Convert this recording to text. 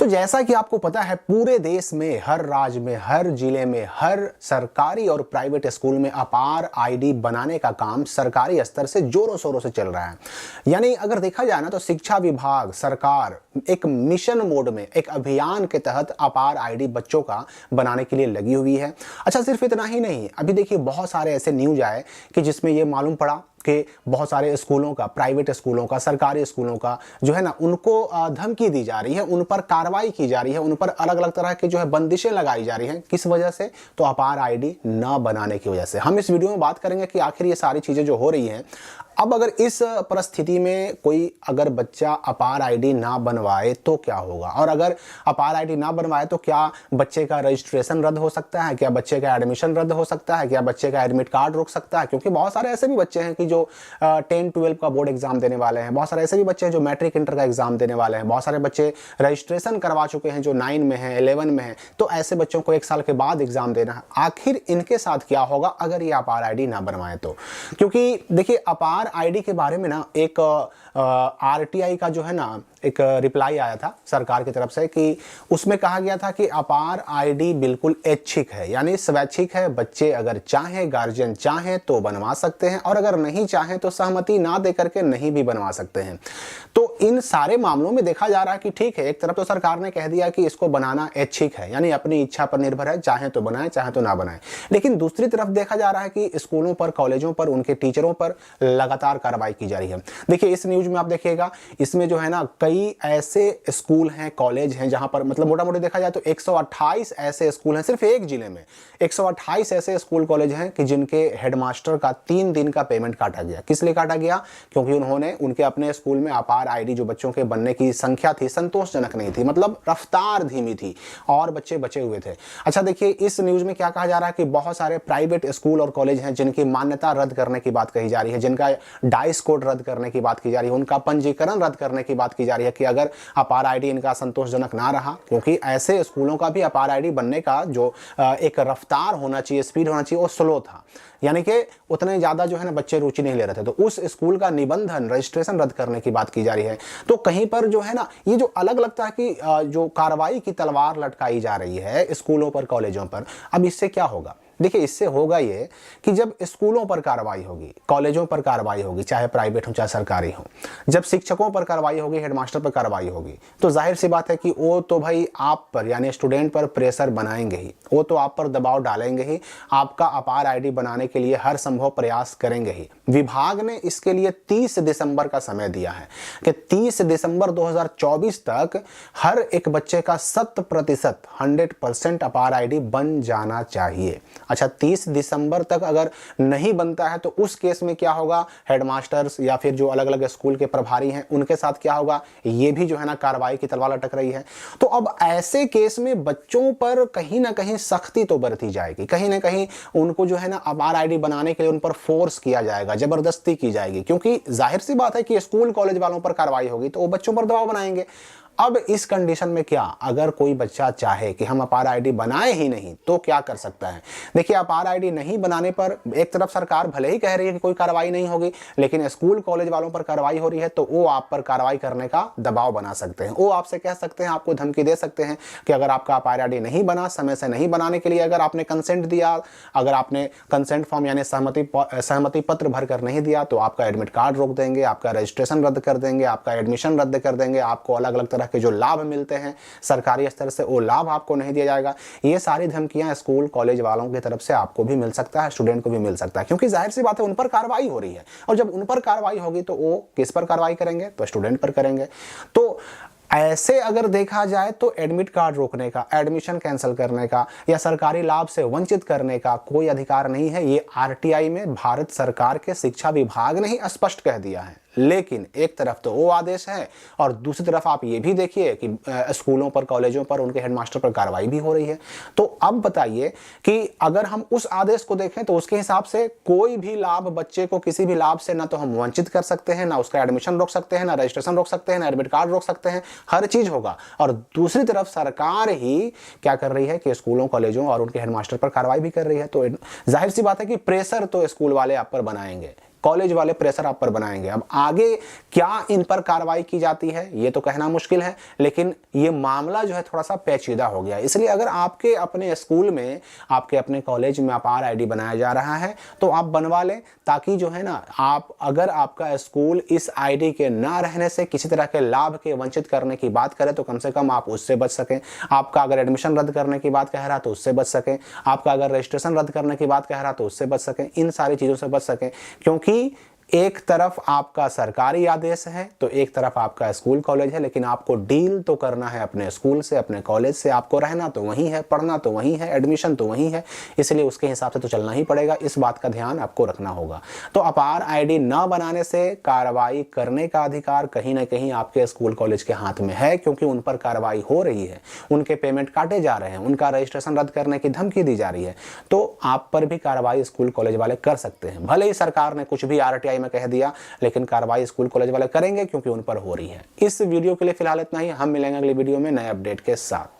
तो जैसा कि आपको पता है, पूरे देश में, हर राज्य में, हर जिले में, हर सरकारी और प्राइवेट स्कूल में अपार आईडी बनाने का काम सरकारी स्तर से जोरों शोरों से चल रहा है। यानी अगर देखा जाए ना, तो शिक्षा विभाग, सरकार एक मिशन मोड में, एक अभियान के तहत अपार आईडी बच्चों का बनाने के लिए लगी हुई है। अच्छा, सिर्फ इतना ही नहीं, अभी देखिए बहुत सारे ऐसे न्यूज आए कि जिसमें ये मालूम पड़ा कि बहुत सारे स्कूलों का, प्राइवेट स्कूलों का, सरकारी स्कूलों का जो है ना, उनको धमकी दी जा रही है, उन पर कार्रवाई की जा रही है, उन पर अलग अलग तरह की जो है बंदिशें लगाई जा रही हैं। किस वजह से? तो अपार आईडी न बनाने की वजह से। हम इस वीडियो में बात करेंगे कि आखिर ये सारी चीजें जो हो रही हैं, अब अगर इस परिस्थिति में कोई अगर बच्चा अपार आईडी ना बनवाए तो क्या होगा, और अगर अपार आईडी ना बनवाए तो क्या बच्चे का रजिस्ट्रेशन रद्द हो सकता है, क्या बच्चे का एडमिशन रद्द हो सकता है, क्या बच्चे का एडमिट कार्ड रुक सकता है? क्योंकि बहुत सारे ऐसे भी बच्चे हैं कि जो 10-12 का बोर्ड एग्जाम देने वाले हैं, बहुत सारे ऐसे भी बच्चे हैं जो मैट्रिक इंटर का एग्जाम देने वाले हैं, बहुत सारे बच्चे रजिस्ट्रेशन करवा चुके हैं जो 9 में है, 11 में है। तो ऐसे बच्चों को 1 साल के बाद एग्जाम देना है। आखिर इनके साथ क्या होगा अगर ये अपार आईडी ना बनवाए तो? क्योंकि देखिए, अपार आईडी के बारे में ना एक आरटीआई का जो है ना एक रिप्लाई आया था सरकार की तरफ से कि उसमें कहा गया था कि अपार आईडी बिल्कुल ऐच्छिक है, यानी स्वैच्छिक है। बच्चे अगर चाहें, गार्जियन चाहें तो बनवा सकते हैं, और अगर नहीं चाहें तो सहमति ना दे करके नहीं भी बनवा सकते हैं। तो इन सारे मामलों में देखा जा रहा है कि ठीक है, एक तरफ तो सरकार ने कह दिया कि इसको बनाना ऐच्छिक है, यानी अपनी इच्छा पर निर्भर है, चाहे तो बनाए चाहे तो ना बनाए। लेकिन दूसरी तरफ देखा जा रहा है कि स्कूलों पर, कॉलेजों पर, उनके टीचरों पर लगातार कार्रवाई की जा रही है। देखिए इस न्यूज में आप देखिएगा, इसमें जो है ना कई ऐसे स्कूल हैं, कॉलेज हैं जहां पर मतलब मोटा मोटी देखा जाए तो 128 ऐसे स्कूल हैं सिर्फ एक जिले में। 128 ऐसे स्कूल कॉलेज हैं कि जिनके हेडमास्टर का 3 दिन का पेमेंट काटा गया। किस लिए काटा गया? क्योंकि उन्होंने उनके अपने स्कूल में अपार आईडी जो बच्चों के बनने की संख्या थी संतोषजनक नहीं थी, मतलब रफ्तार धीमी थी और बच्चे बचे हुए थे। अच्छा देखिए, इस न्यूज में क्या कहा जा रहा है कि बहुत सारे प्राइवेट स्कूल और कॉलेज हैं जिनकी मान्यता रद्द करने की बात कही जा रही है, जिनका डाइस कोड रद्द करने की बात की जा रही है, उनका पंजीकरण रद्द करने की बात की जा रही है कि अगर अपार आईडी इनका संतोषजनक ना रहा, क्योंकि ऐसे स्कूलों का भी अपार आईडी बनने का जो एक रफ्तार होना चाहिए, स्पीड होना चाहिए, वो स्लो था, यानी कि उतने ज्यादा जो है ना बच्चे रुचि नहीं ले रहे थे। तो उस स्कूल का निबंधन, रजिस्ट्रेशन रद्द करने की बात की जा रही है। तो कहीं पर जो है ना ये जो अलग अलग तरह की जो कार्रवाई की तलवार लटकाई जा रही है स्कूलों पर, कॉलेजों पर, अब इससे क्या होगा? देखिए इससे होगा ये कि जब स्कूलों पर कार्रवाई होगी, कॉलेजों पर कार्रवाई होगी, चाहे प्राइवेट हो चाहे सरकारी हो, जब शिक्षकों पर कार्रवाई होगी, हेडमास्टर पर कार्रवाई होगी, तो जाहिर सी बात है कि वो तो भाई आप पर यानी स्टूडेंट पर प्रेशर बनाएंगे ही, वो तो आप पर दबाव डालेंगे ही, आपका अपार आईडी बनाने के लिए हर संभव प्रयास करेंगे ही। विभाग ने इसके लिए 30 दिसंबर का समय दिया है कि 30 दिसंबर 2024 तक हर एक बच्चे का 100% अपार आईडी बन जाना चाहिए। अच्छा, 30 दिसंबर तक अगर नहीं बनता है तो उस केस में क्या होगा? हेडमास्टर्स या फिर जो अलग अलग स्कूल के प्रभारी हैं उनके साथ क्या होगा? ये भी जो है ना कार्रवाई की तलवार लटक रही है। तो अब ऐसे केस में बच्चों पर कहीं ना कहीं सख्ती तो बरती जाएगी, कहीं ना कहीं उनको जो है ना अपार आईडी बनाने के लिए उन पर फोर्स किया जाएगा, जबरदस्ती की जाएगी, क्योंकि जाहिर सी बात है कि स्कूल कॉलेज वालों पर कार्रवाई होगी तो वो बच्चों पर दबाव बनाएंगे। अब इस कंडीशन में क्या, अगर कोई बच्चा चाहे कि हम अपार आईडी बनाए ही नहीं तो क्या कर सकता है? देखिए, अपार आईडी नहीं बनाने पर एक तरफ सरकार भले ही कह रही है कि कोई कार्रवाई नहीं होगी, लेकिन स्कूल कॉलेज वालों पर कार्रवाई हो रही है तो वो आप पर कार्रवाई करने का दबाव बना सकते हैं। वो आपसे कह सकते हैं, आपको धमकी दे सकते हैं कि अगर आपका अपार आईडी नहीं बना, समय से नहीं बनाने के लिए अगर आपने कंसेंट दिया, अगर आपने कंसेंट फॉर्म यानी सहमति पत्र भरकर नहीं दिया तो आपका एडमिट कार्ड रोक देंगे, आपका रजिस्ट्रेशन रद्द कर देंगे, आपका एडमिशन रद्द कर देंगे, आपको अलग अलग तरह के जो लाभ मिलते हैं सरकारी स्तर से वो लाभ आपको नहीं दिया जाएगा। ये सारी धमकियां स्कूल कॉलेज वालों की तरफ से आपको भी मिल सकता है, स्टूडेंट को भी मिल सकता है, क्योंकि जाहिर सी बात है उन पर कार्रवाई हो रही है, और जब उन पर कार्रवाई होगी तो वो किस पर कार्रवाई करेंगे? तो स्टूडेंट पर करेंगे। तो ऐसे अगर देखा जाए तो एडमिट कार्ड रोकने का, एडमिशन कैंसिल करने का या सरकारी लाभ से वंचित करने का कोई अधिकार नहीं है। ये आरटीआई में भारत सरकार के शिक्षा विभाग ने ही स्पष्ट कह दिया है। लेकिन एक तरफ तो वो आदेश है और दूसरी तरफ आप ये भी देखिए कि स्कूलों पर, कॉलेजों पर, उनके हेडमास्टर पर कार्रवाई भी हो रही है। तो अब बताइए कि अगर हम उस आदेश को देखें तो उसके हिसाब से कोई भी लाभ, बच्चे को किसी भी लाभ से ना तो हम वंचित कर सकते हैं, ना उसका एडमिशन रोक सकते हैं, ना रजिस्ट्रेशन रोक सकते हैं, ना एडमिट कार्ड रोक सकते हैं, हर चीज होगा। और दूसरी तरफ सरकार ही क्या कर रही है कि स्कूलों, कॉलेजों और उनके हेडमास्टर पर कार्रवाई भी कर रही है। तो जाहिर सी बात है कि प्रेशर तो स्कूल वाले आप पर बनाएंगे, कॉलेज वाले प्रेशर आप पर बनाएंगे। अब आगे क्या इन पर कार्रवाई की जाती है ये तो कहना मुश्किल है, लेकिन ये मामला जो है थोड़ा सा पेचीदा हो गया। इसलिए अगर आपके अपने स्कूल में, आपके अपने कॉलेज में अपार आईडी बनाया जा रहा है तो आप बनवा लें, ताकि जो है ना, आप अगर आपका स्कूल इस आईडी के ना रहने से किसी तरह के लाभ के वंचित करने की बात करे तो कम से कम आप उससे बच सकें। आपका अगर एडमिशन रद्द करने की बात कह रहा तो उससे बच सकें, आपका अगर रजिस्ट्रेशन रद्द करने की बात कह रहा तो उससे बच सकें, इन सारी चीज़ों से बच सकें। क्योंकि एक तरफ आपका सरकारी आदेश है तो एक तरफ आपका स्कूल कॉलेज है, लेकिन आपको डील तो करना है अपने स्कूल से, अपने कॉलेज से। आपको रहना तो वहीं है, पढ़ना तो वहीं है, एडमिशन तो वहीं है, इसलिए उसके हिसाब से तो चलना ही पड़ेगा। इस बात का ध्यान आपको रखना होगा। तो अपार आईडी न बनाने से कार्रवाई करने का अधिकार कहीं ना कहीं आपके स्कूल कॉलेज के हाथ में है, क्योंकि उन पर कार्रवाई हो रही है, उनके पेमेंट काटे जा रहे हैं, उनका रजिस्ट्रेशन रद्द करने की धमकी दी जा रही है। तो आप पर भी कार्रवाई स्कूल कॉलेज वाले कर सकते हैं। भले ही सरकार ने कुछ भी आरटीआई में कह दिया, लेकिन कार्रवाई स्कूल कॉलेज वाले करेंगे क्योंकि उन पर हो रही है। इस वीडियो के लिए फिलहाल इतना ही। हम मिलेंगे अगली वीडियो में नए अपडेट के साथ।